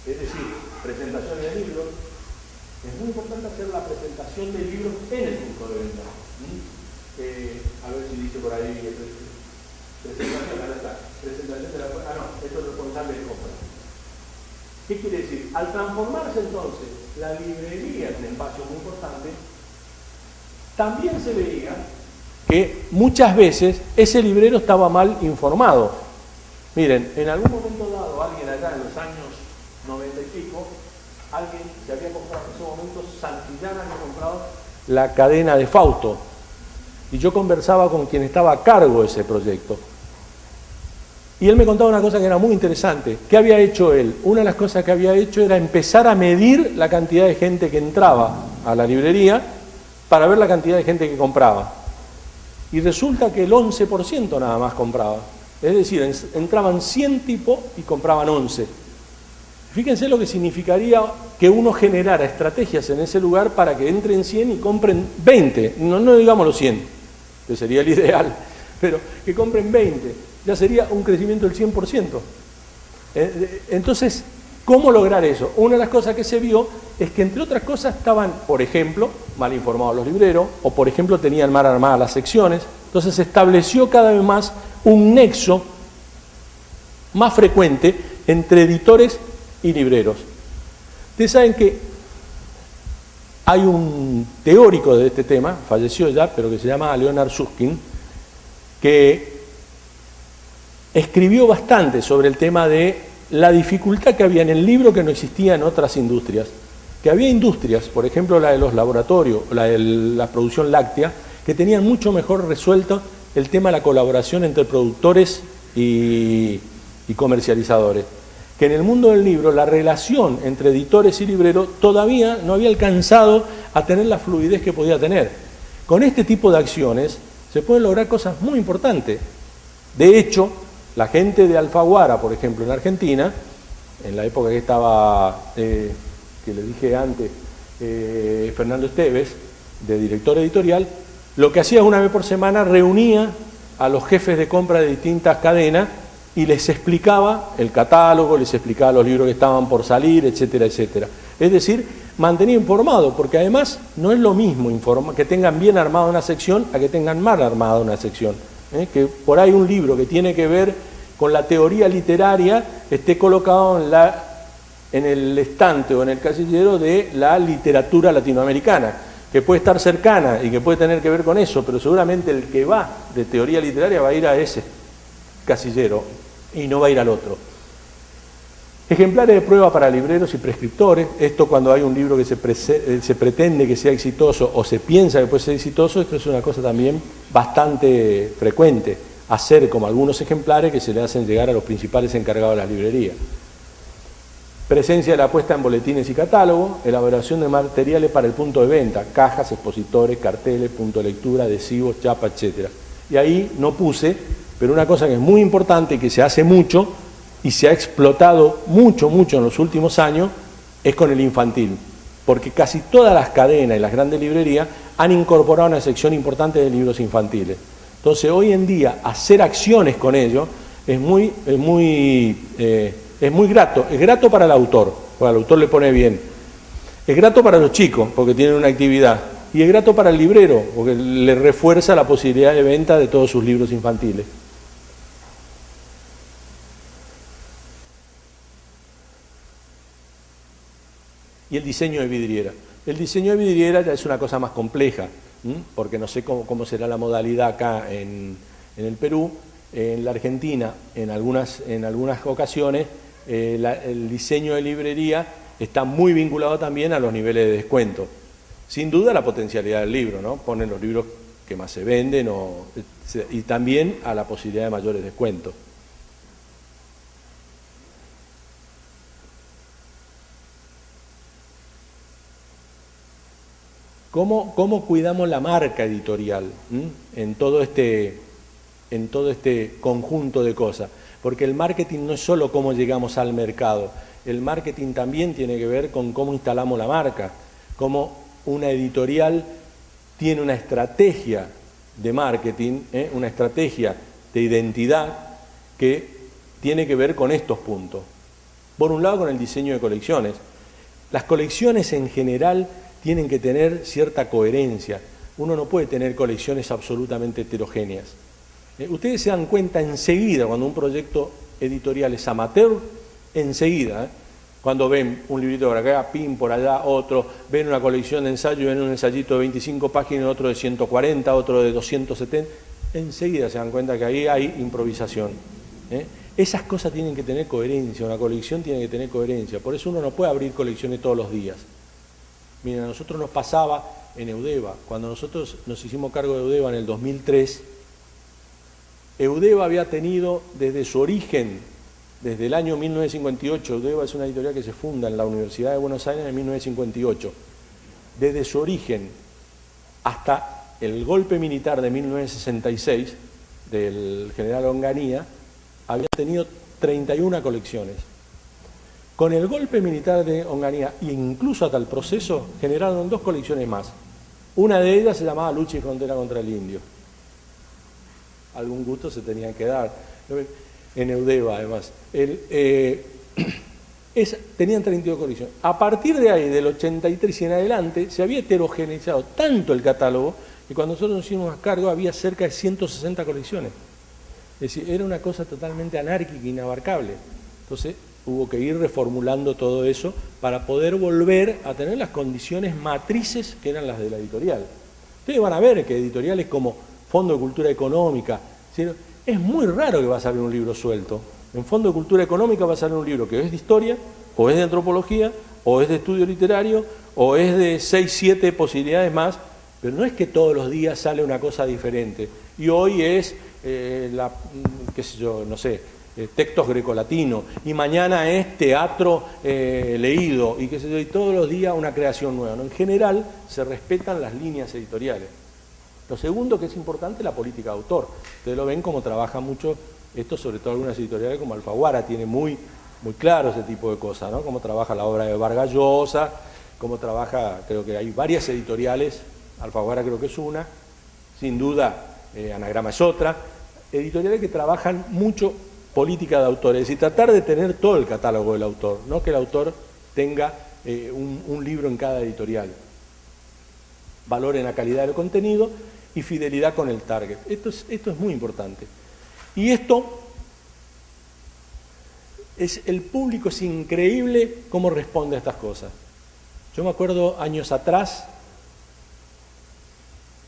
es decir, presentación de libros. Es muy importante hacer la presentación de libros en el punto de venta. A ver si dice por ahí, presentación, ahora está, presentación de la... no, esto es responsable de compra. ¿Qué quiere decir? Al transformarse entonces la librería en un espacio muy importante, también se veía que muchas veces ese librero estaba mal informado. Miren, en algún momento dado, alguien allá en los años 90 y pico, alguien se había comprado en ese momento, Santillán había comprado la cadena de Fausto. Y yo conversaba con quien estaba a cargo de ese proyecto. Y él me contaba una cosa que era muy interesante. ¿Qué había hecho él? Una de las cosas que había hecho era empezar a medir la cantidad de gente que entraba a la librería para ver la cantidad de gente que compraba. Y resulta que el 11% nada más compraba. Es decir, entraban 100 tipos y compraban 11. Fíjense lo que significaría que uno generara estrategias en ese lugar para que entren 100 y compren 20. No digamos los 100, que sería el ideal, pero que compren 20. Ya sería un crecimiento del 100%. Entonces, ¿cómo lograr eso? Una de las cosas que se vio es que, entre otras cosas, estaban, por ejemplo, mal informados los libreros, o por ejemplo, tenían mal armadas las secciones. Entonces se estableció cada vez más un nexo más frecuente entre editores y libreros. Ustedes saben que hay un teórico de este tema, falleció ya, pero que se llama Leonard Susskind, que escribió bastante sobre el tema de la dificultad que había en el libro que no existía en otras industrias. Que había industrias, por ejemplo la de los laboratorios, la de la producción láctea, que tenían mucho mejor resuelto el tema de la colaboración entre productores y comercializadores. Que en el mundo del libro la relación entre editores y libreros todavía no había alcanzado a tener la fluidez que podía tener. Con este tipo de acciones se pueden lograr cosas muy importantes. De hecho, la gente de Alfaguara, por ejemplo, en Argentina, en la época que estaba, que le dije antes, Fernando Esteves, de director editorial, lo que hacía una vez por semana reunía a los jefes de compra de distintas cadenas y les explicaba el catálogo, les explicaba los libros que estaban por salir, etcétera, etcétera. Es decir, mantenía informado, porque además no es lo mismo que tengan bien armada una sección a que tengan mal armada una sección. Que por ahí un libro que tiene que ver con la teoría literaria esté colocado en el estante o en el casillero de la literatura latinoamericana, que puede estar cercana y que puede tener que ver con eso, pero seguramente el que va de teoría literaria va a ir a ese casillero y no va a ir al otro. Ejemplares de prueba para libreros y prescriptores. Esto cuando hay un libro que se pretende que sea exitoso o se piensa que puede ser exitoso, esto es una cosa también bastante frecuente, hacer como algunos ejemplares que se le hacen llegar a los principales encargados de las librerías. Presencia de la puesta en boletines y catálogos, elaboración de materiales para el punto de venta, cajas, expositores, carteles, punto de lectura, adhesivos, chapa, etc. Y ahí no puse, pero una cosa que es muy importante y que se hace mucho y se ha explotado mucho en los últimos años, es con el infantil. Porque casi todas las cadenas y las grandes librerías han incorporado una sección importante de libros infantiles. Entonces, hoy en día, hacer acciones con ellos es muy grato. Es grato para el autor, porque al autor le pone bien. Es grato para los chicos, porque tienen una actividad. Y es grato para el librero, porque le refuerza la posibilidad de venta de todos sus libros infantiles. Y el diseño de vidriera. El diseño de vidriera ya es una cosa más compleja, porque no sé cómo será la modalidad acá en el Perú. En la Argentina, en algunas ocasiones, el diseño de librería está muy vinculado también a los niveles de descuento. Sin duda la potencialidad del libro, ¿no? Ponen los libros que más se venden y también a la posibilidad de mayores descuentos. ¿Cómo cuidamos la marca editorial en todo este conjunto de cosas? Porque el marketing no es solo cómo llegamos al mercado, el marketing también tiene que ver con cómo instalamos la marca, cómo una editorial tiene una estrategia de marketing, una estrategia de identidad que tiene que ver con estos puntos. Por un lado, con el diseño de colecciones. Las colecciones en general tienen que tener cierta coherencia. Uno no puede tener colecciones absolutamente heterogéneas. Ustedes se dan cuenta enseguida cuando un proyecto editorial es amateur, enseguida, cuando ven un librito por acá, pin por allá, otro, ven una colección de ensayos, ven un ensayito de 25 páginas, otro de 140, otro de 270, enseguida se dan cuenta que ahí hay improvisación. Esas cosas tienen que tener coherencia, una colección tiene que tener coherencia, por eso uno no puede abrir colecciones todos los días. Miren, a nosotros nos pasaba en Eudeva, cuando nosotros nos hicimos cargo de Eudeva en el 2003, Eudeva había tenido desde su origen, desde el año 1958, Eudeva es una editorial que se funda en la Universidad de Buenos Aires en 1958, desde su origen hasta el golpe militar de 1966 del general Onganía, había tenido 31 colecciones. Con el golpe militar de Onganía, e incluso hasta el proceso, generaron 2 colecciones más. Una de ellas se llamaba Lucha y Frontera contra el Indio. Algún gusto se tenía que dar. En Eudeva, además. Tenían 32 colecciones. A partir de ahí, del 83 y en adelante, se había heterogeneizado tanto el catálogo que cuando nosotros nos hicimos a cargo había cerca de 160 colecciones. Es decir, era una cosa totalmente anárquica, inabarcable. Entonces, hubo que ir reformulando todo eso para poder volver a tener las condiciones matrices que eran las de la editorial. Ustedes van a ver que editoriales como Fondo de Cultura Económica, es muy raro que va a salir un libro suelto. En Fondo de Cultura Económica va a salir un libro que es de historia, o es de antropología, o es de estudio literario, o es de 6, 7 posibilidades más, pero no es que todos los días sale una cosa diferente. Y hoy es, qué sé yo, no sé, textos grecolatinos, y mañana es teatro leído, y qué sé yo, y todos los días una creación nueva, ¿no? En general se respetan las líneas editoriales. Lo segundo que es importante es la política de autor. Ustedes lo ven como trabaja mucho esto, sobre todo algunas editoriales como Alfaguara, tiene muy claro ese tipo de cosas, ¿no? Cómo trabaja la obra de Vargas Llosa, cómo trabaja, creo que hay varias editoriales, Alfaguara creo que es una, sin duda Anagrama es otra, editoriales que trabajan mucho política de autores, es decir, tratar de tener todo el catálogo del autor, no que el autor tenga un libro en cada editorial. Valor en la calidad del contenido y fidelidad con el target. Esto es muy importante. Y el público es increíble cómo responde a estas cosas. Yo me acuerdo años atrás,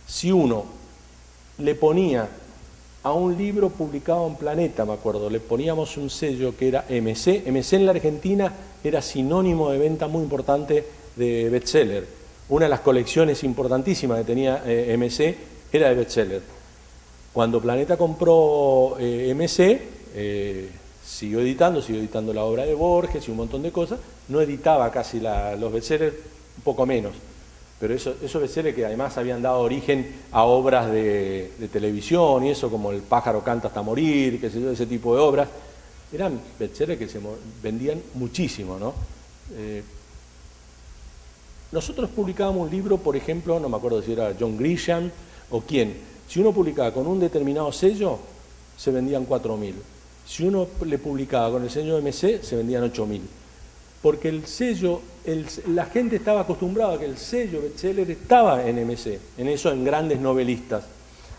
si uno le ponía a un libro publicado en Planeta, me acuerdo, le poníamos un sello que era MC. MC en la Argentina era sinónimo de venta muy importante de bestseller. Una de las colecciones importantísimas que tenía MC era de bestseller. Cuando Planeta compró MC, siguió editando la obra de Borges y un montón de cosas, no editaba casi los bestsellers, un poco menos, pero esos bestsellers que además habían dado origen a obras de televisión y eso, como El pájaro canta hasta morir, qué sé yo, ese tipo de obras, eran bestsellers que se vendían muchísimo, ¿no? Nosotros publicábamos un libro, por ejemplo, no me acuerdo si era John Grisham o quién. Si uno publicaba con un determinado sello, se vendían 4.000. Si uno le publicaba con el sello MC, se vendían 8.000. Porque el sello, la gente estaba acostumbrada a que el sello bestseller estaba en MC, en grandes novelistas.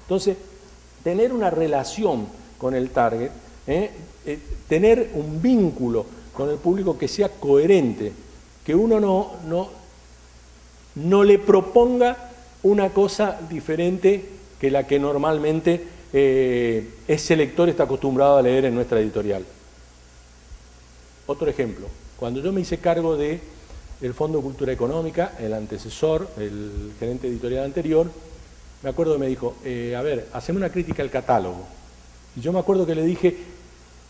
Entonces, tener una relación con el target, tener un vínculo con el público que sea coherente, que uno no le proponga una cosa diferente que la que normalmente ese lector está acostumbrado a leer en nuestra editorial. Otro ejemplo, cuando yo me hice cargo del Fondo de Cultura Económica, el antecesor, el gerente editorial anterior, me acuerdo que me dijo, a ver, haceme una crítica al catálogo. Y yo me acuerdo que le dije,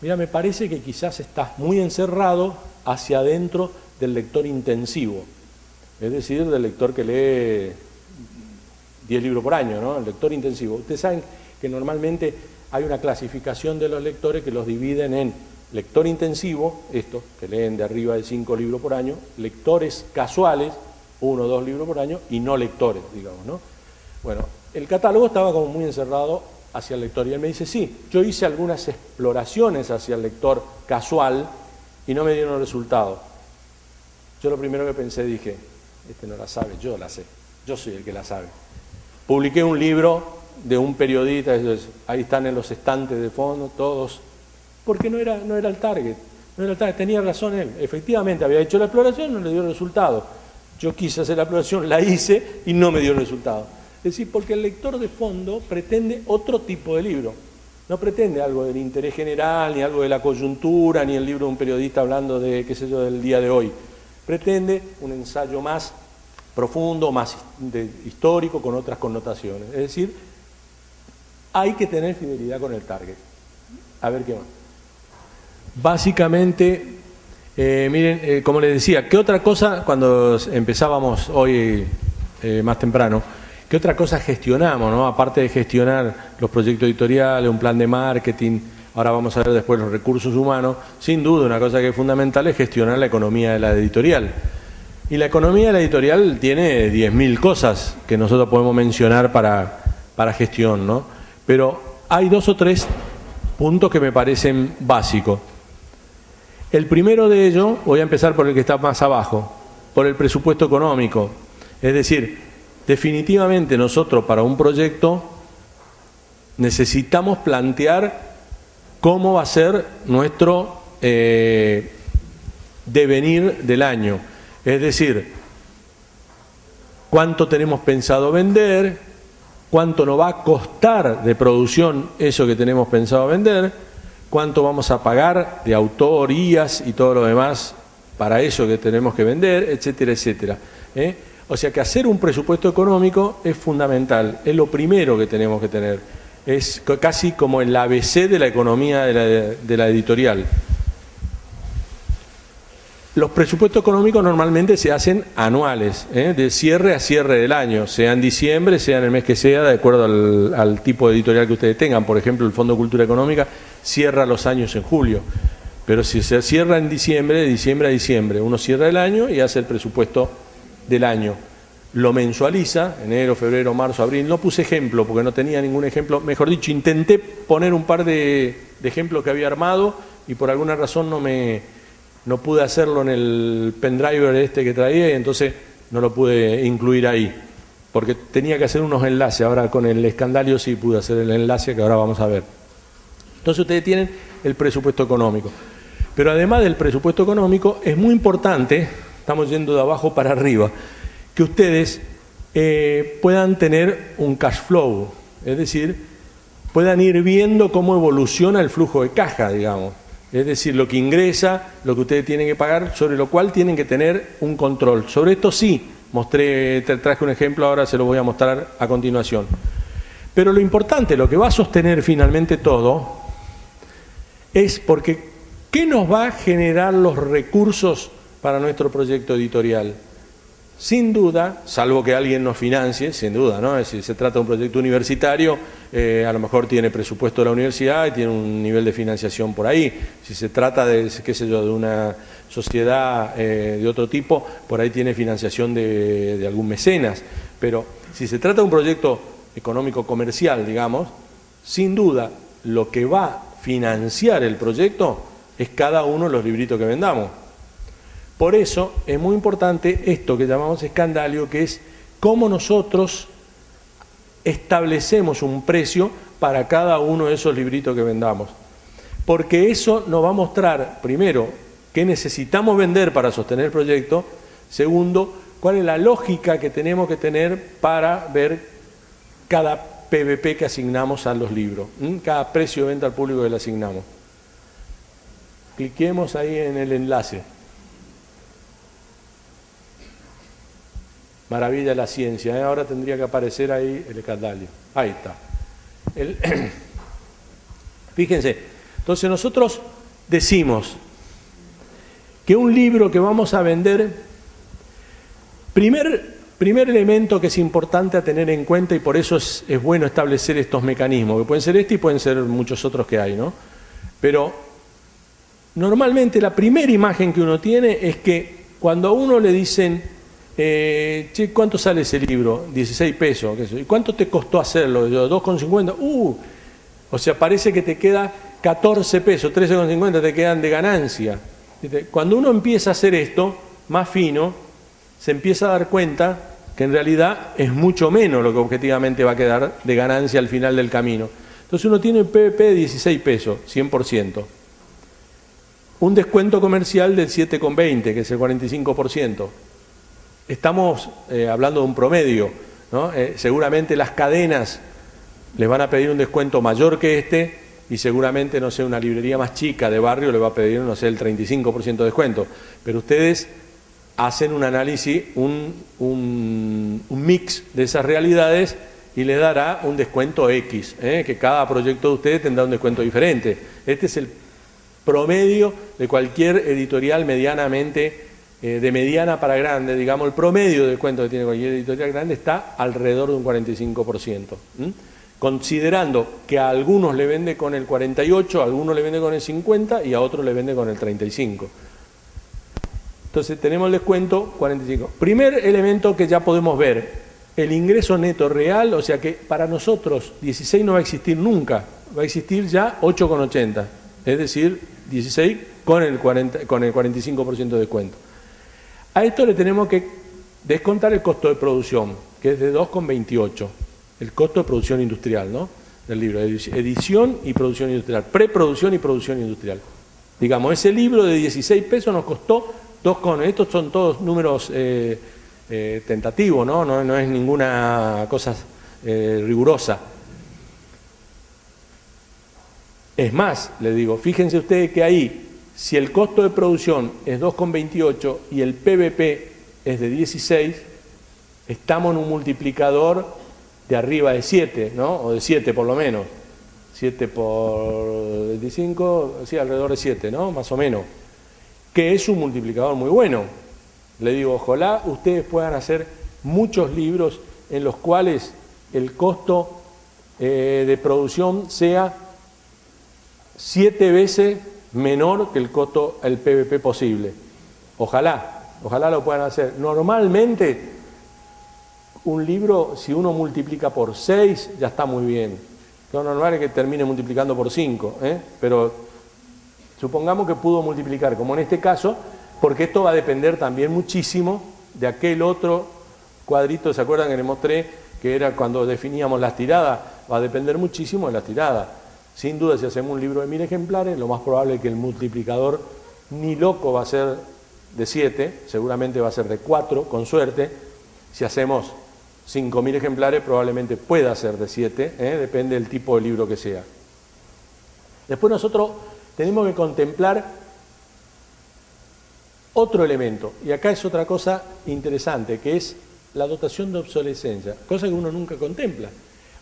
mira, me parece que quizás estás muy encerrado hacia adentro del lector intensivo, es decir, del lector que lee 10 libros por año, ¿no? El lector intensivo. Ustedes saben que normalmente hay una clasificación de los lectores que los dividen en lector intensivo, estos que leen de arriba de 5 libros por año, lectores casuales, 1 o 2 libros por año, y no lectores, digamos, ¿no? Bueno, el catálogo estaba como muy encerrado hacia el lector, y él me dice, sí, yo hice algunas exploraciones hacia el lector casual, y no me dieron resultado. Yo lo primero que pensé, dije, este no la sabe, yo la sé, yo soy el que la sabe. Publiqué un libro de un periodista, ahí están en los estantes de fondo, todos, porque no era el target, tenía razón él, efectivamente había hecho la exploración, no le dio resultado. Yo quise hacer la exploración, la hice y no me dio resultado. Es decir, porque el lector de fondo pretende otro tipo de libro. No pretende algo del interés general, ni algo de la coyuntura, ni el libro de un periodista hablando de, qué sé yo, del día de hoy. Pretende un ensayo más profundo, más histórico, con otras connotaciones. Es decir, hay que tener fidelidad con el target. A ver qué más. Básicamente, miren, como les decía, ¿qué otra cosa, cuando empezábamos hoy más temprano, qué otra cosa gestionamos, ¿no? Aparte de gestionar los proyectos editoriales, un plan de marketing, ahora vamos a ver después los recursos humanos, sin duda una cosa que es fundamental es gestionar la economía de la editorial. Y la economía de la editorial tiene 10.000 cosas que nosotros podemos mencionar para gestión, ¿no? Pero hay 2 o 3 puntos que me parecen básicos. El primero de ellos, voy a empezar por el que está más abajo, por el presupuesto económico. Es decir, definitivamente nosotros para un proyecto necesitamos plantear cómo va a ser nuestro devenir del año. Es decir, cuánto tenemos pensado vender, cuánto nos va a costar de producción eso que tenemos pensado vender, cuánto vamos a pagar de autorías y todo lo demás para eso que tenemos que vender, etcétera, etcétera. O sea que hacer un presupuesto económico es fundamental, es lo primero que tenemos que tener, es casi como el ABC de la economía de la editorial. Los presupuestos económicos normalmente se hacen anuales, de cierre a cierre del año, sea en diciembre, sea en el mes que sea, de acuerdo al tipo de editorial que ustedes tengan. Por ejemplo, el Fondo de Cultura Económica cierra los años en julio, pero si se cierra en diciembre, de diciembre a diciembre, uno cierra el año y hace el presupuesto del año. Lo mensualiza, enero, febrero, marzo, abril. No puse ejemplo porque no tenía ningún ejemplo, mejor dicho, intenté poner un par de ejemplos que había armado y por alguna razón no pude hacerlo en el pendrive que traía y entonces no lo pude incluir ahí, porque tenía que hacer unos enlaces. Ahora con el escandalio sí pude hacer el enlace que ahora vamos a ver. Entonces ustedes tienen el presupuesto económico. Pero además del presupuesto económico es muy importante, estamos yendo de abajo para arriba, que ustedes puedan tener un cash flow, es decir, puedan ir viendo cómo evoluciona el flujo de caja, digamos. Es decir, lo que ingresa, lo que ustedes tienen que pagar, sobre lo cual tienen que tener un control. Sobre esto sí, traje un ejemplo, ahora se lo voy a mostrar a continuación. Pero lo importante, lo que va a sostener finalmente todo, es porque ¿qué nos va a generar los recursos para nuestro proyecto editorial? Sin duda, salvo que alguien nos financie, sin duda, ¿no? Si se trata de un proyecto universitario, a lo mejor tiene presupuesto de la universidad y tiene un nivel de financiación por ahí. Si se trata de, qué sé yo, de una sociedad de otro tipo, por ahí tiene financiación de algún mecenas. Pero si se trata de un proyecto económico comercial, digamos, sin duda, lo que va a financiar el proyecto es cada uno de los libritos que vendamos. Por eso es muy importante esto que llamamos escandalio, que es cómo nosotros establecemos un precio para cada uno de esos libritos que vendamos. Porque eso nos va a mostrar, primero, qué necesitamos vender para sostener el proyecto. Segundo, cuál es la lógica que tenemos que tener para ver cada PVP que asignamos a los libros, cada precio de venta al público que le asignamos. Cliquemos ahí en el enlace. Maravilla de la ciencia, ahora tendría que aparecer ahí el escandalio. Ahí está. Fíjense, entonces nosotros decimos que un libro que vamos a vender, primer elemento que es importante a tener en cuenta, y por eso es bueno establecer estos mecanismos, que pueden ser este y pueden ser muchos otros que hay, ¿no? Pero normalmente la primera imagen que uno tiene es que cuando a uno le dicen che, ¿cuánto sale ese libro? 16 pesos. ¿Y cuánto te costó hacerlo? Yo, 2,50. O sea, parece que te queda 14 pesos, 13,50 te quedan de ganancia. ¿Viste? Cuando uno empieza a hacer esto, más fino, se empieza a dar cuenta que en realidad es mucho menos lo que objetivamente va a quedar de ganancia al final del camino. Entonces uno tiene PVP de 16 pesos, 100%. Un descuento comercial del 7,20, que es el 45%. Estamos hablando de un promedio, ¿no? Seguramente las cadenas les van a pedir un descuento mayor que este y seguramente, no sé, una librería más chica de barrio le va a pedir, no sé, el 35% de descuento. Pero ustedes hacen un análisis, un mix de esas realidades y le dará un descuento X, que cada proyecto de ustedes tendrá un descuento diferente. Este es el promedio de cualquier editorial medianamente, de mediana para grande, digamos, el promedio de descuento que tiene cualquier editorial grande está alrededor de un 45%. Considerando que a algunos le vende con el 48, a algunos le vende con el 50 y a otros le vende con el 35. Entonces tenemos el descuento 45. Primer elemento que ya podemos ver, el ingreso neto real, o sea que para nosotros 16 no va a existir nunca, va a existir ya 8,80, es decir, 16 con el 45% de descuento. A esto le tenemos que descontar el costo de producción, que es de 2,28, el costo de producción industrial, ¿no? Del libro, edición y producción industrial, preproducción y producción industrial. Digamos, ese libro de 16 pesos nos costó 2,. Estos son todos números tentativos, ¿no? No es ninguna cosa rigurosa. Es más, le digo, fíjense ustedes que ahí, si el costo de producción es 2,28 y el PVP es de 16, estamos en un multiplicador de arriba de 7, ¿no? O de 7 por lo menos. 7 por 25, sí, alrededor de 7, ¿no? Más o menos. Que es un multiplicador muy bueno. Le digo, ojalá ustedes puedan hacer muchos libros en los cuales el costo de producción sea 7 veces menor que el costo, el PVP posible. Ojalá lo puedan hacer. Normalmente, un libro, si uno multiplica por 6, ya está muy bien. Lo normal es que termine multiplicando por 5, pero supongamos que pudo multiplicar, como en este caso, porque esto va a depender también muchísimo de aquel otro cuadrito, ¿se acuerdan que les mostré? Que era cuando definíamos las tiradas, va a depender muchísimo de las tiradas. Sin duda, si hacemos un libro de 1000 ejemplares, lo más probable es que el multiplicador ni loco va a ser de 7, seguramente va a ser de 4, con suerte. Si hacemos 5000 ejemplares, probablemente pueda ser de 7, depende del tipo de libro que sea. Después nosotros tenemos que contemplar otro elemento, y acá es otra cosa interesante, que es la dotación de obsolescencia, cosa que uno nunca contempla.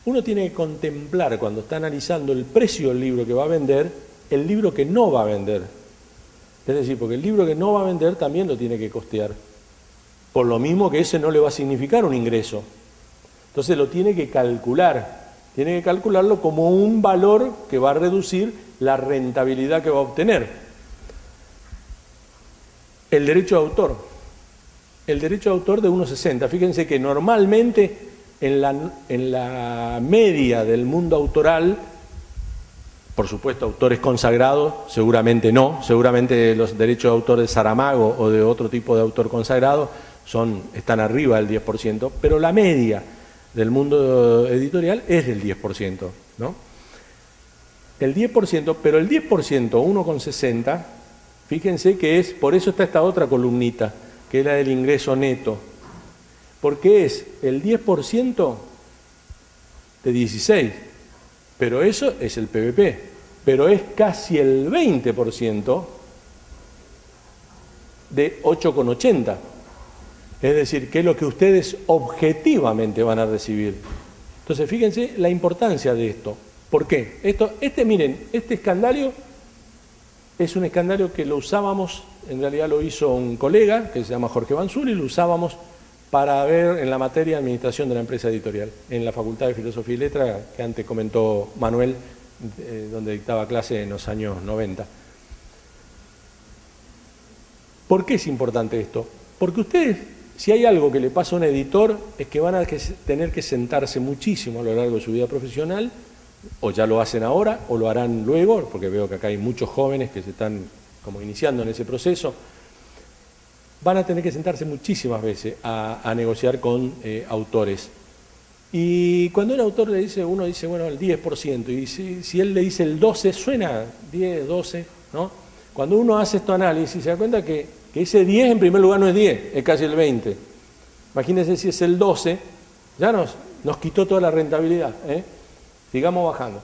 Uno tiene que contemplar, cuando está analizando el precio del libro que va a vender, el libro que no va a vender. Es decir, porque el libro que no va a vender también lo tiene que costear. Por lo mismo que ese no le va a significar un ingreso. Entonces lo tiene que calcular. Tiene que calcularlo como un valor que va a reducir la rentabilidad que va a obtener. El derecho de autor. El derecho de autor de 1,60. Fíjense que normalmente en la media del mundo autoral, por supuesto, autores consagrados, seguramente no, seguramente los derechos de autor de Saramago o de otro tipo de autor consagrado están arriba del 10%, pero la media del mundo editorial es del 10%, ¿no? El 10%, pero el 10%, 1,60, fíjense que es, por eso está esta otra columnita, que es la del ingreso neto, porque es el 10% de 16, pero eso es el PVP, pero es casi el 20% de 8,80. Es decir, que es lo que ustedes objetivamente van a recibir. Entonces, fíjense la importancia de esto. ¿Por qué? Miren, este escandalio es un escandalio que lo usábamos, en realidad lo hizo un colega que se llama Jorge Banzuli, lo usábamos para ver en la materia de administración de la empresa editorial, en la Facultad de Filosofía y Letras, que antes comentó Manuel, donde dictaba clase en los años 90. ¿Por qué es importante esto? Porque ustedes, si hay algo que le pasa a un editor, es que van a tener que sentarse muchísimo a lo largo de su vida profesional, o ya lo hacen ahora, o lo harán luego, porque veo que acá hay muchos jóvenes que se están como iniciando en ese proceso, van a tener que sentarse muchísimas veces a negociar con autores. Y cuando un autor le dice, uno dice, bueno, el 10%, y si él le dice el 12%, suena 10, 12, ¿no? Cuando uno hace este análisis, se da cuenta que ese 10 en primer lugar no es 10, es casi el 20. Imagínense si es el 12, ya nos quitó toda la rentabilidad, ¿eh? Sigamos bajando.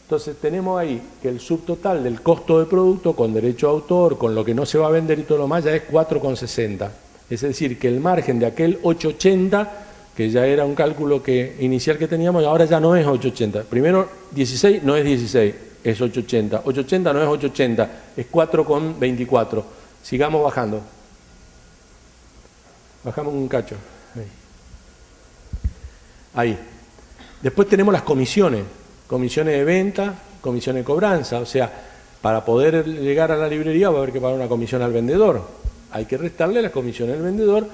Entonces tenemos ahí que el subtotal del costo de producto con derecho a autor, con lo que no se va a vender y todo lo más, ya es 4,60. Es decir, que el margen de aquel 8,80, que ya era un cálculo inicial que teníamos, ahora ya no es 8,80. Primero 16 no es 16, es 8,80. 8,80 no es 8,80, es 4,24. Sigamos bajando. Bajamos un cacho. Ahí. Después tenemos las comisiones. Comisiones de venta, comisiones de cobranza, o sea, para poder llegar a la librería va a haber que pagar una comisión al vendedor, hay que restarle las comisiones al vendedor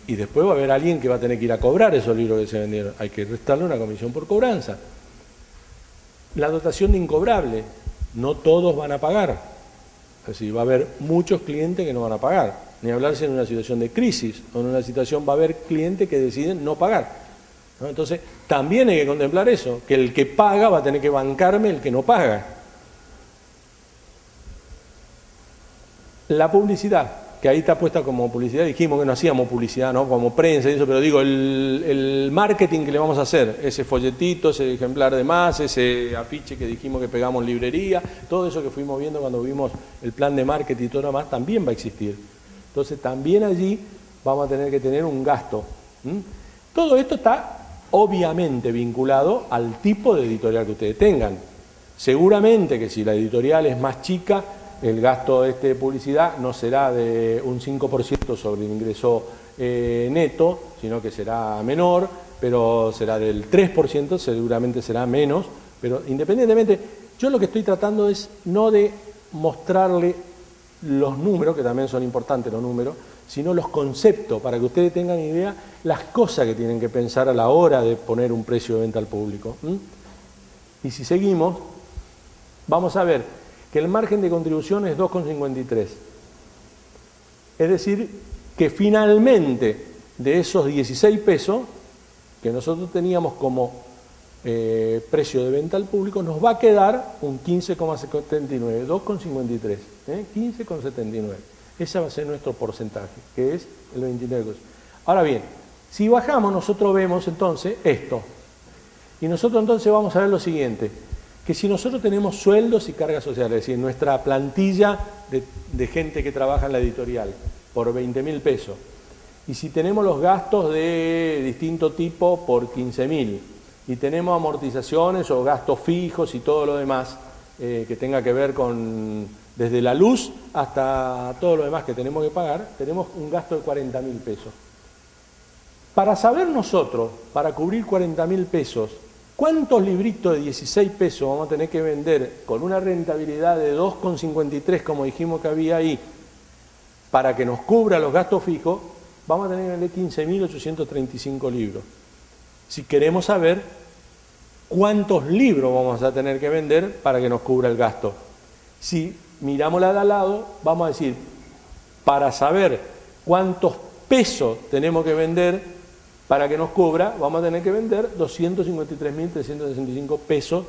y después va a haber alguien que va a tener que ir a cobrar esos libros que se vendieron, hay que restarle una comisión por cobranza. La dotación de incobrable, no todos van a pagar, es decir, va a haber muchos clientes que no van a pagar, ni hablarse en una situación de crisis, o en una situación va a haber clientes que deciden no pagar. ¿No? Entonces, también hay que contemplar eso, que el que paga va a tener que bancarme el que no paga. La publicidad, que ahí está puesta como publicidad, dijimos que no hacíamos publicidad, ¿no? Como prensa y eso, pero digo, el marketing que le vamos a hacer, ese folletito, ese ejemplar de más, ese afiche que dijimos que pegamos en librería, todo eso que fuimos viendo cuando vimos el plan de marketing y todo lo demás, también va a existir. Entonces, también allí vamos a tener que tener un gasto. Todo esto está obviamente vinculado al tipo de editorial que ustedes tengan. Seguramente que si la editorial es más chica, el gasto de publicidad no será de un 5% sobre el ingreso neto, sino que será menor, pero será del 3%, seguramente será menos, pero independientemente, yo lo que estoy tratando es no de mostrarle los números, que también son importantes los números, sino los conceptos, para que ustedes tengan idea las cosas que tienen que pensar a la hora de poner un precio de venta al público. Y si seguimos, vamos a ver que el margen de contribución es 2,53. Es decir, que finalmente de esos 16 pesos que nosotros teníamos como precio de venta al público, nos va a quedar un 15,79, 2,53, 15,79. Ese va a ser nuestro porcentaje, que es el 29%. Ahora bien, si bajamos, nosotros vemos entonces esto. Y nosotros entonces vamos a ver lo siguiente, que si nosotros tenemos sueldos y cargas sociales, es decir, nuestra plantilla de gente que trabaja en la editorial por 20.000 pesos, y si tenemos los gastos de distinto tipo por 15.000, y tenemos amortizaciones o gastos fijos y todo lo demás que tenga que ver con desde la luz hasta todo lo demás que tenemos que pagar, tenemos un gasto de 40.000 pesos. Para saber nosotros, para cubrir 40.000 pesos, ¿cuántos libritos de 16 pesos vamos a tener que vender con una rentabilidad de 2,53, como dijimos que había ahí, para que nos cubra los gastos fijos? Vamos a tener que vender 15.835 libros. Si queremos saber cuántos libros vamos a tener que vender para que nos cubra el gasto. Si miramos la de al lado, vamos a decir, para saber cuántos pesos tenemos que vender para que nos cubra, vamos a tener que vender 253.365 pesos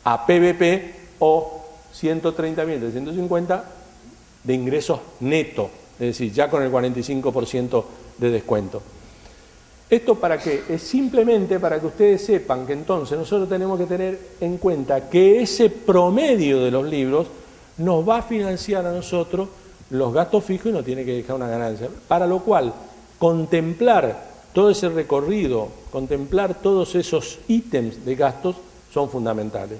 a PVP o 130.350 de ingresos netos, es decir, ya con el 45% de descuento. ¿Esto para qué? Es simplemente para que ustedes sepan que entonces nosotros tenemos que tener en cuenta que ese promedio de los libros nos va a financiar a nosotros los gastos fijos y nos tiene que dejar una ganancia. Para lo cual, contemplar todo ese recorrido, contemplar todos esos ítems de gastos son fundamentales.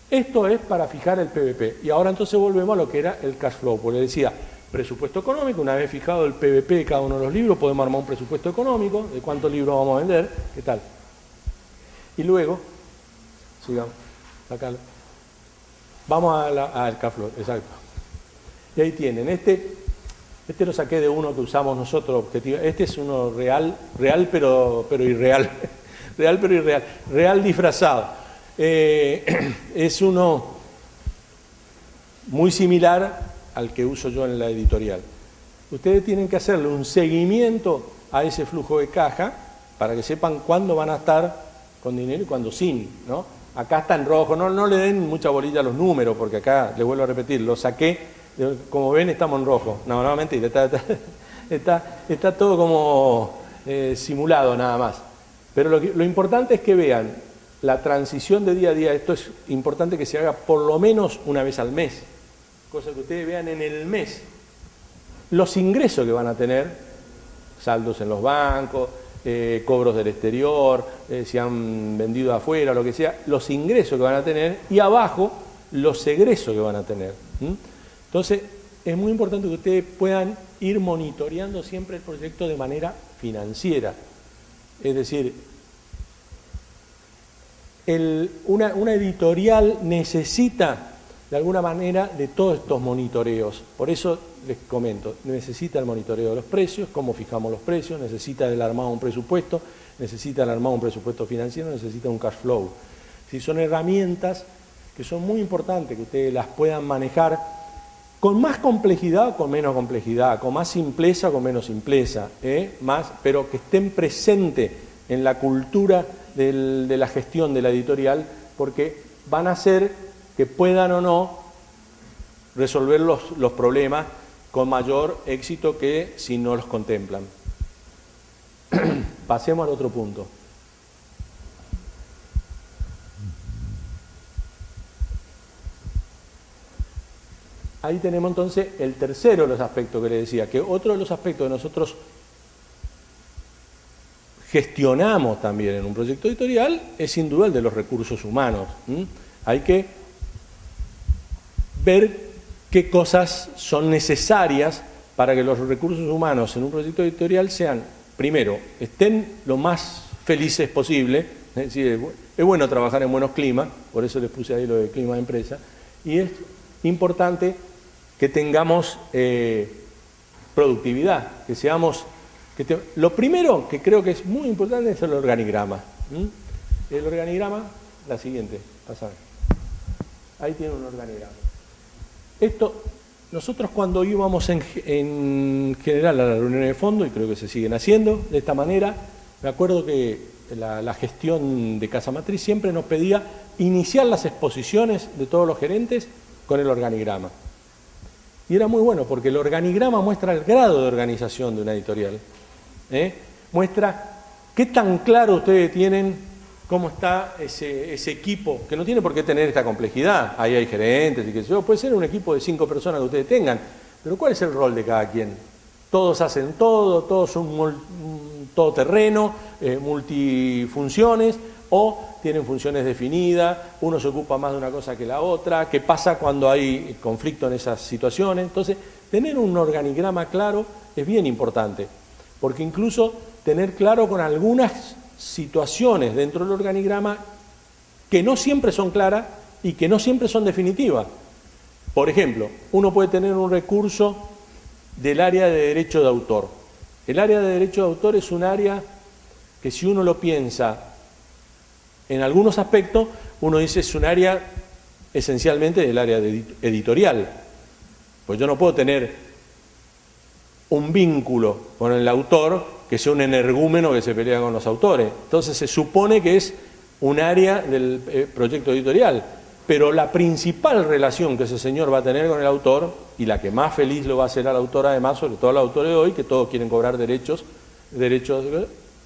Esto es para fijar el PVP. Y ahora entonces volvemos a lo que era el cash flow, porque decía, presupuesto económico, una vez fijado el PVP de cada uno de los libros, podemos armar un presupuesto económico de cuántos libros vamos a vender, qué tal. Y luego, sigamos, sacalo. Vamos al cash flow, exacto. Y ahí tienen, este lo saqué de uno que usamos nosotros, objetivo. Este es uno real pero irreal, real pero irreal, real disfrazado. Es uno, muy similar al que uso yo en la editorial. Ustedes tienen que hacerle un seguimiento a ese flujo de caja para que sepan cuándo van a estar con dinero y cuándo sin, ¿no? Acá está en rojo, no le den mucha bolilla a los números, porque acá, les vuelvo a repetir, lo saqué, como ven estamos en rojo. No, mentira, está todo como simulado nada más. Pero lo importante es que vean la transición de día a día. Esto es importante que se haga por lo menos una vez al mes, cosa que ustedes vean en el mes los ingresos que van a tener, saldos en los bancos, cobros del exterior, si han vendido afuera, lo que sea, los ingresos que van a tener y abajo los egresos que van a tener. Entonces, es muy importante que ustedes puedan ir monitoreando siempre el proyecto de manera financiera. Es decir, una editorial necesita de alguna manera de todos estos monitoreos. Por eso les comento, necesita el monitoreo de los precios, cómo fijamos los precios, necesita el armado de un presupuesto, necesita el armado de un presupuesto financiero, necesita un cash flow. Si son herramientas que son muy importantes, que ustedes las puedan manejar con más complejidad o con menos complejidad, con más simpleza o con menos simpleza, pero que estén presentes en la cultura de la gestión de la editorial, porque van a hacer que puedan o no resolver los problemas con mayor éxito que si no los contemplan. Pasemos al otro punto. Ahí tenemos entonces el tercero de los aspectos que les decía, que otro de los aspectos que nosotros gestionamos también en un proyecto editorial es sin duda el de los recursos humanos. Hay que ver qué cosas son necesarias para que los recursos humanos en un proyecto editorial sean, primero, estén lo más felices posible. Es decir, es bueno trabajar en buenos climas, por eso les puse ahí lo de clima de empresa, y es importante que tengamos productividad, que seamos... Lo primero que creo que es muy importante es el organigrama. El organigrama, la siguiente, pasame. Ahí tiene un organigrama. Esto, nosotros cuando íbamos en general a la reunión de fondo, y creo que se siguen haciendo de esta manera, me acuerdo que la gestión de Casa Matriz siempre nos pedía iniciar las exposiciones de todos los gerentes con el organigrama. Y era muy bueno porque el organigrama muestra el grado de organización de una editorial. Muestra qué tan claro ustedes tienen cómo está ese equipo, que no tiene por qué tener esta complejidad. Ahí hay gerentes y qué sé yo, puede ser un equipo de 5 personas que ustedes tengan, pero ¿cuál es el rol de cada quien? Todos hacen todo, todos son todoterreno, multifunciones, o tienen funciones definidas, uno se ocupa más de una cosa que la otra, qué pasa cuando hay conflicto en esas situaciones. Entonces, tener un organigrama claro es bien importante, porque incluso tener claro con algunas situaciones dentro del organigrama que no siempre son claras y que no siempre son definitivas. Por ejemplo, uno puede tener un recurso del área de derecho de autor. El área de derecho de autor es un área que, si uno lo piensa en algunos aspectos, uno dice es un área esencialmente del área editorial. Pues yo no puedo tener un vínculo con el autor que sea un energúmeno que se pelea con los autores. Entonces se supone que es un área del proyecto editorial, pero la principal relación que ese señor va a tener con el autor, y la que más feliz lo va a hacer al autor además, sobre todo al autor de hoy, que todos quieren cobrar derechos,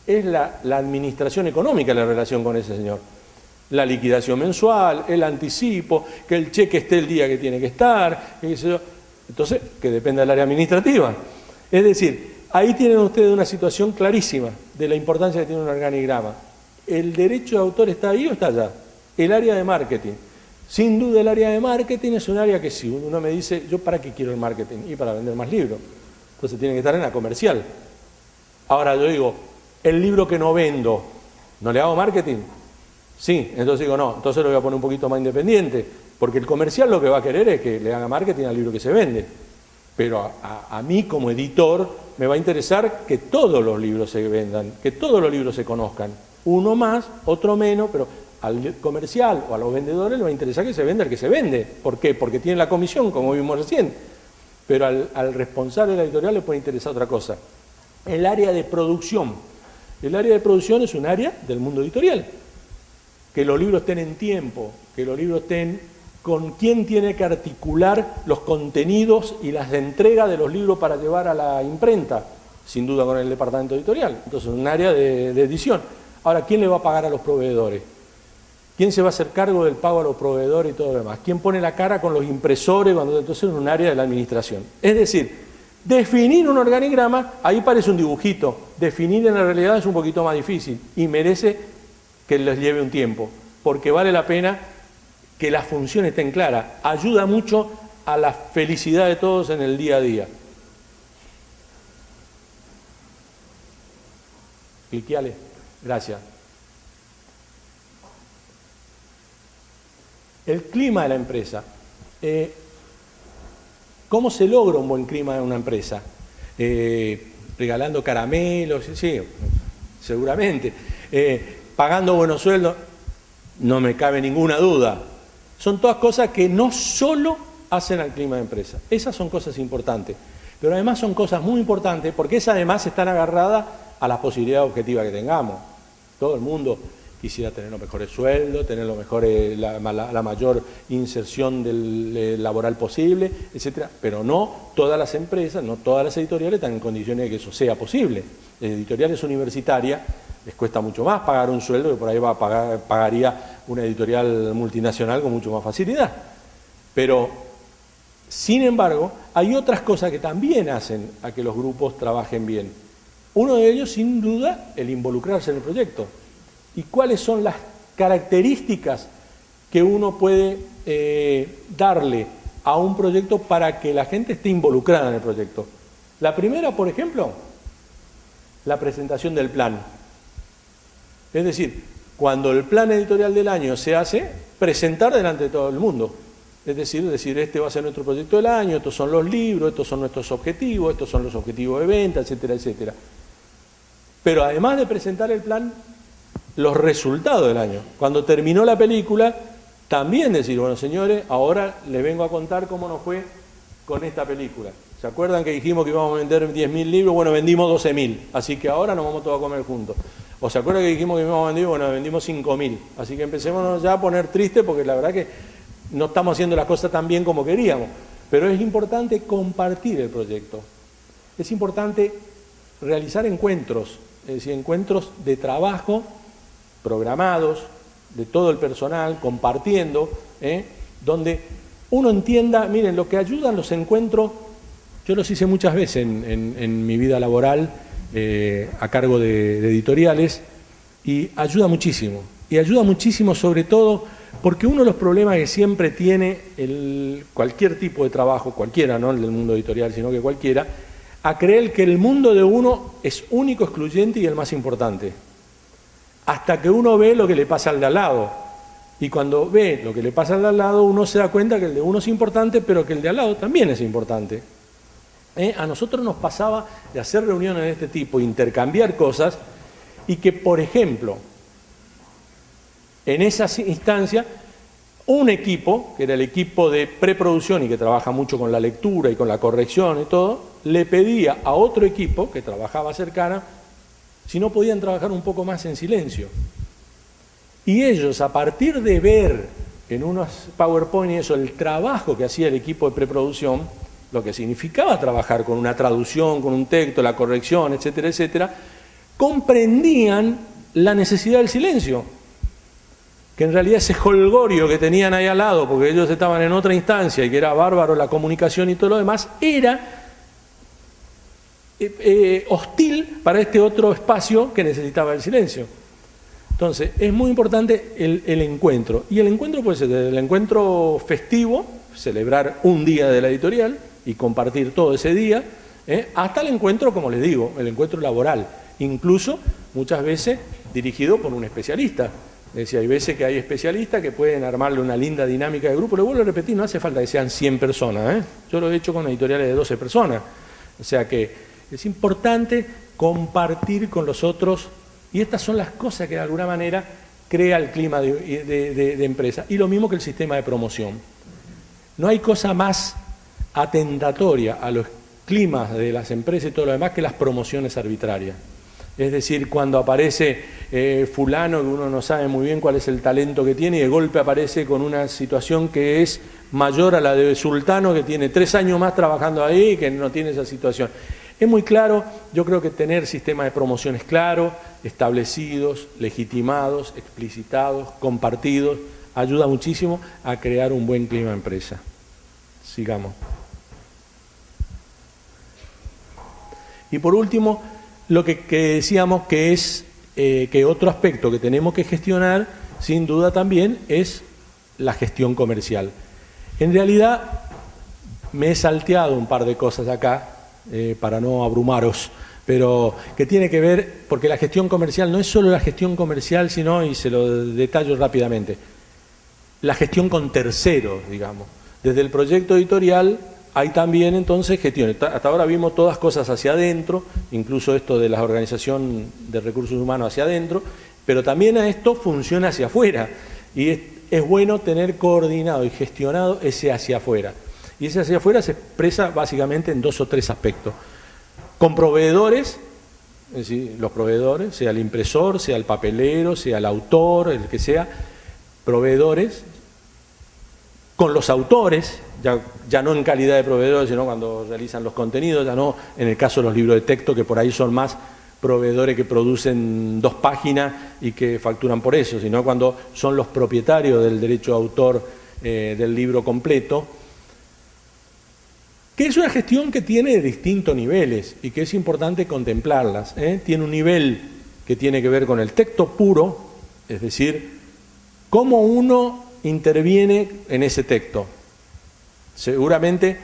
es la administración económica de la relación con ese señor. La liquidación mensual, el anticipo, que el cheque esté el día que tiene que estar, entonces, que depende del área administrativa. Es decir, ahí tienen ustedes una situación clarísima de la importancia que tiene un organigrama. ¿El derecho de autor está ahí o está allá? El área de marketing. Sin duda el área de marketing es un área que, si uno me dice, ¿yo para qué quiero el marketing? Y para vender más libros. Entonces tiene que estar en la comercial. Ahora yo digo, el libro que no vendo, ¿no le hago marketing? Sí, entonces digo, no, entonces lo voy a poner un poquito más independiente, porque el comercial lo que va a querer es que le haga marketing al libro que se vende. Pero a mí como editor me va a interesar que todos los libros se vendan, que todos los libros se conozcan. Uno más, otro menos, pero al comercial o a los vendedores le va a interesar que se venda el que se vende. ¿Por qué? Porque tiene la comisión, como vimos recién. Pero al responsable de la editorial le puede interesar otra cosa. El área de producción. El área de producción es un área del mundo editorial. Que los libros estén en tiempo, que los libros estén con quién tiene que articular los contenidos y las entregas de los libros para llevar a la imprenta, sin duda con el departamento editorial. Entonces, un área de edición. Ahora, ¿quién le va a pagar a los proveedores? ¿Quién se va a hacer cargo del pago a los proveedores y todo lo demás? ¿Quién pone la cara con los impresores? Entonces, es un área de la administración. Es decir, definir un organigrama, ahí parece un dibujito. Definir en la realidad es un poquito más difícil y merece que les lleve un tiempo, porque vale la pena que las funciones estén claras. Ayuda mucho a la felicidad de todos en el día a día. Cliqueale. Gracias. El clima de la empresa. ¿Cómo se logra un buen clima en una empresa? Regalando caramelos, sí, seguramente. Pagando buenos sueldos, no me cabe ninguna duda. Son todas cosas que no solo hacen al clima de empresa. Esas son cosas importantes. Pero además son cosas muy importantes porque esas además están agarradas a las posibilidades objetivas que tengamos. Todo el mundo quisiera tener los mejores sueldos, tener los mejores, la mayor inserción laboral posible, etcétera. Pero no todas las empresas, no todas las editoriales están en condiciones de que eso sea posible. Las editoriales universitarias les cuesta mucho más pagar un sueldo que por ahí pagaría una editorial multinacional con mucho más facilidad. Pero, sin embargo, hay otras cosas que también hacen a que los grupos trabajen bien. Uno de ellos, sin duda, el involucrarse en el proyecto. ¿Y cuáles son las características que uno puede darle a un proyecto para que la gente esté involucrada en el proyecto? La primera, por ejemplo, la presentación del plan. Es decir, cuando el plan editorial del año se hace, presentar delante de todo el mundo. Es decir, este va a ser nuestro proyecto del año, estos son los libros, estos son nuestros objetivos, estos son los objetivos de venta, etcétera, etcétera. Pero además de presentar el plan, los resultados del año. Cuando terminó la película, también decir, bueno, señores, ahora les vengo a contar cómo nos fue con esta película. ¿Se acuerdan que dijimos que íbamos a vender 10.000 libros? Bueno, vendimos 12.000, así que ahora nos vamos todos a comer juntos. ¿O se acuerdan que dijimos que íbamos a vender? Bueno, vendimos 5.000. Así que empecémonos ya a poner tristes porque la verdad que no estamos haciendo las cosas tan bien como queríamos. Pero es importante compartir el proyecto. Es importante realizar encuentros, es decir, encuentros de trabajo programados, de todo el personal, compartiendo, donde uno entienda, miren, lo que ayudan los encuentros, yo los hice muchas veces en mi vida laboral, a cargo de editoriales, y ayuda muchísimo. Y ayuda muchísimo sobre todo porque uno de los problemas que siempre tiene cualquier tipo de trabajo, cualquiera, no el del mundo editorial, sino que cualquiera, a creer que el mundo de uno es único, excluyente y el más importante. Hasta que uno ve lo que le pasa al de al lado. Y cuando ve lo que le pasa al de al lado, uno se da cuenta que el de uno es importante, pero que el de al lado también es importante. A nosotros nos pasaba de hacer reuniones de este tipo, intercambiar cosas, y que, por ejemplo, en esas instancias, un equipo, que era el equipo de preproducción y que trabaja mucho con la lectura y con la corrección y todo, le pedía a otro equipo, que trabajaba cercana, si no podían trabajar un poco más en silencio. Y ellos, a partir de ver en unos PowerPoint y eso, el trabajo que hacía el equipo de preproducción, lo que significaba trabajar con una traducción, con un texto, la corrección, etcétera, etcétera, comprendían la necesidad del silencio. Que en realidad ese jolgorio que tenían ahí al lado, porque ellos estaban en otra instancia y que era bárbaro la comunicación y todo lo demás, era hostil para este otro espacio que necesitaba el silencio. Entonces, es muy importante el encuentro. Y el encuentro puede ser desde el encuentro festivo, celebrar un día de la editorial y compartir todo ese día, hasta el encuentro, como les digo, el encuentro laboral, incluso muchas veces dirigido por un especialista. Es decir, hay veces que hay especialistas que pueden armarle una linda dinámica de grupo. Lo vuelvo a repetir, no hace falta que sean 100 personas. Yo lo he hecho con editoriales de 12 personas. O sea que es importante compartir con los otros, y estas son las cosas que de alguna manera crea el clima de empresa. Y lo mismo que el sistema de promoción. No hay cosa más atentatoria a los climas de las empresas y todo lo demás que las promociones arbitrarias. Es decir, cuando aparece fulano, que uno no sabe muy bien cuál es el talento que tiene, y de golpe aparece con una situación que es mayor a la de sultano, que tiene 3 años más trabajando ahí y que no tiene esa situación. Es muy claro, yo creo que tener sistemas de promociones claros, establecidos, legitimados, explicitados, compartidos, ayuda muchísimo a crear un buen clima de empresa. Sigamos. Y por último, lo que decíamos que es que otro aspecto que tenemos que gestionar, sin duda también, es la gestión comercial. En realidad, me he salteado un par de cosas acá, para no abrumaros, pero que tiene que ver, porque la gestión comercial no es solo la gestión comercial, sino, y se lo detallo rápidamente, la gestión con terceros, digamos. Desde el proyecto editorial hay también entonces gestiones. Hasta ahora vimos todas cosas hacia adentro, incluso esto de la organización de recursos humanos hacia adentro, pero también a esto funciona hacia afuera. Y es bueno tener coordinado y gestionado ese hacia afuera. Y ese hacia afuera se expresa básicamente en 2 o 3 aspectos. Con proveedores, es decir, los proveedores, sea el impresor, sea el papelero, sea el autor, el que sea, proveedores. Con los autores, ya no en calidad de proveedores, sino cuando realizan los contenidos, ya no en el caso de los libros de texto, que por ahí son más proveedores que producen 2 páginas y que facturan por eso, sino cuando son los propietarios del derecho de autor del libro completo, que es una gestión que tiene distintos niveles y que es importante contemplarlas. Tiene un nivel que tiene que ver con el texto puro, es decir, cómo uno interviene en ese texto. Seguramente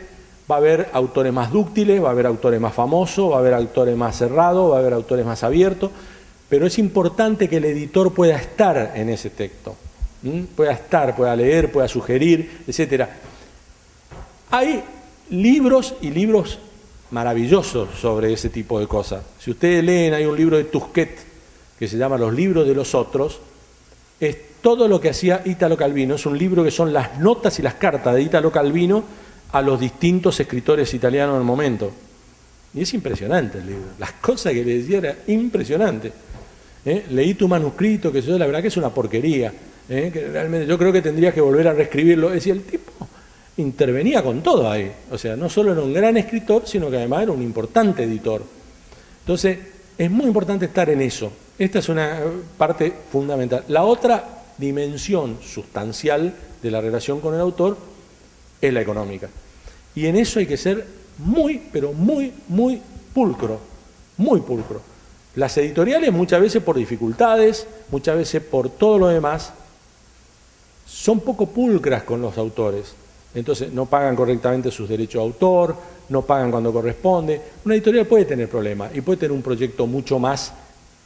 va a haber autores más dúctiles, va a haber autores más famosos, va a haber autores más cerrados, va a haber autores más abiertos, pero es importante que el editor pueda estar en ese texto, pueda estar, pueda leer, pueda sugerir, etcétera. Hay libros y libros maravillosos sobre ese tipo de cosas. Si ustedes leen, hay un libro de Tusquet que se llama Los libros de los otros, es todo lo que hacía Italo Calvino, es un libro que son las notas y las cartas de Italo Calvino a los distintos escritores italianos del momento. Y es impresionante el libro, las cosas que le decía era impresionante. Leí tu manuscrito, que la verdad que es una porquería, que realmente yo creo que tendría que volver a reescribirlo. Es decir, el tipo intervenía con todo ahí, o sea, no solo era un gran escritor, sino que además era un importante editor. Entonces, es muy importante estar en eso. Esta es una parte fundamental. La otra dimensión sustancial de la relación con el autor es la económica. Y en eso hay que ser muy, pero muy, muy pulcro, muy pulcro. Las editoriales muchas veces por dificultades, muchas veces por todo lo demás, son poco pulcras con los autores. Entonces no pagan correctamente sus derechos de autor, no pagan cuando corresponde. Una editorial puede tener problemas y puede tener un proyecto mucho más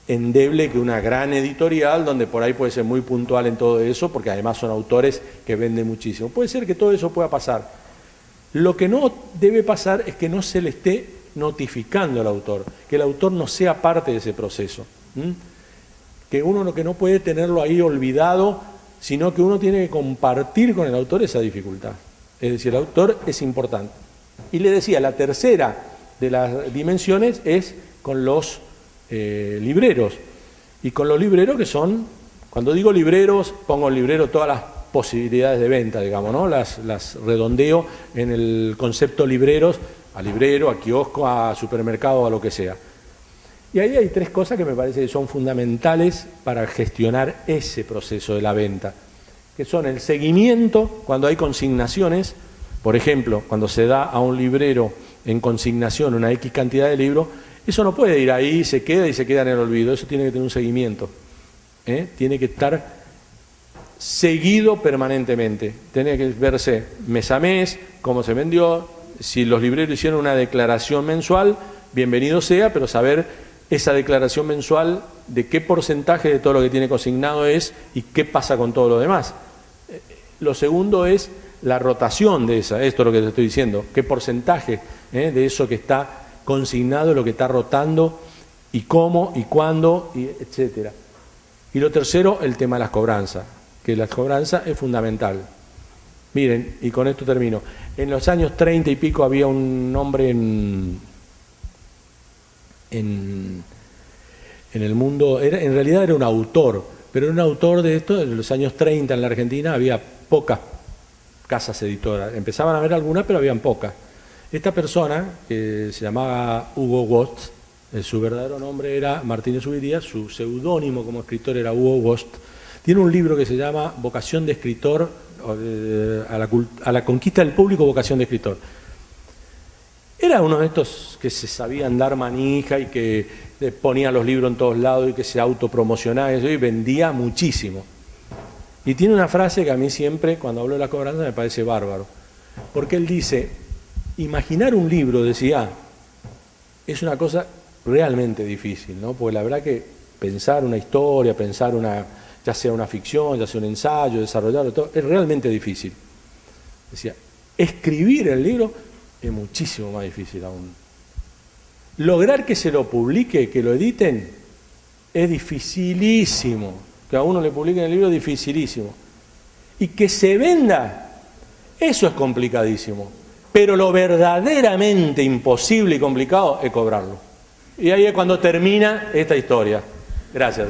endeble que una gran editorial, donde por ahí puede ser muy puntual en todo eso, porque además son autores que venden muchísimo. Puede ser que todo eso pueda pasar. Lo que no debe pasar es que no se le esté notificando al autor, que el autor no sea parte de ese proceso. Que uno que no puede tenerlo ahí olvidado, sino que uno tiene que compartir con el autor esa dificultad. Es decir, el autor es importante. Y le decía, la tercera de las dimensiones es con los libreros. Y con los libreros que son, cuando digo libreros, pongo en librero todas las posibilidades de venta, digamos, ¿no? Las redondeo en el concepto libreros, a librero, a kiosco, a supermercado, a lo que sea. Y ahí hay 3 cosas que me parece que son fundamentales para gestionar ese proceso de la venta, que son el seguimiento cuando hay consignaciones. Por ejemplo, cuando se da a un librero en consignación una X cantidad de libros, eso no puede ir ahí, se queda en el olvido, eso tiene que tener un seguimiento, tiene que estar seguido permanentemente, tiene que verse mes a mes, cómo se vendió, si los libreros hicieron una declaración mensual, bienvenido sea, pero saber esa declaración mensual de qué porcentaje de todo lo que tiene consignado es y qué pasa con todo lo demás. Lo segundo es la rotación de esa, esto es lo que te estoy diciendo, qué porcentaje de eso que está consignado, lo que está rotando, y cómo, y cuándo, y etcétera. Y lo tercero, el tema de las cobranzas, que la cobranza es fundamental. Miren, y con esto termino. En los años 30 y pico había un hombre en el mundo, en realidad era un autor, pero era un autor de esto, en los años 30 en la Argentina había pocas casas editoras, empezaban a haber algunas, pero habían pocas. Esta persona, que se llamaba Hugo Wost, su verdadero nombre era Martínez Ubiría, su seudónimo como escritor era Hugo Wost, tiene un libro que se llama Vocación de escritor, a la conquista del público, vocación de escritor. Era uno de estos que se sabían dar manija y que ponía los libros en todos lados y que se autopromocionaba y vendía muchísimo. Y tiene una frase que a mí siempre, cuando hablo de la cobranza, me parece bárbaro. Porque él dice, imaginar un libro, decía, es una cosa realmente difícil, ¿no? Porque la verdad que pensar una historia, pensar ya sea una ficción, ya sea un ensayo, desarrollarlo, todo, es realmente difícil. Decía, escribir el libro es muchísimo más difícil aún. Lograr que se lo publique, que lo editen, es dificilísimo. Que a uno le publiquen el libro es dificilísimo. Y que se venda, eso es complicadísimo. Pero lo verdaderamente imposible y complicado es cobrarlo. Y ahí es cuando termina esta historia. Gracias.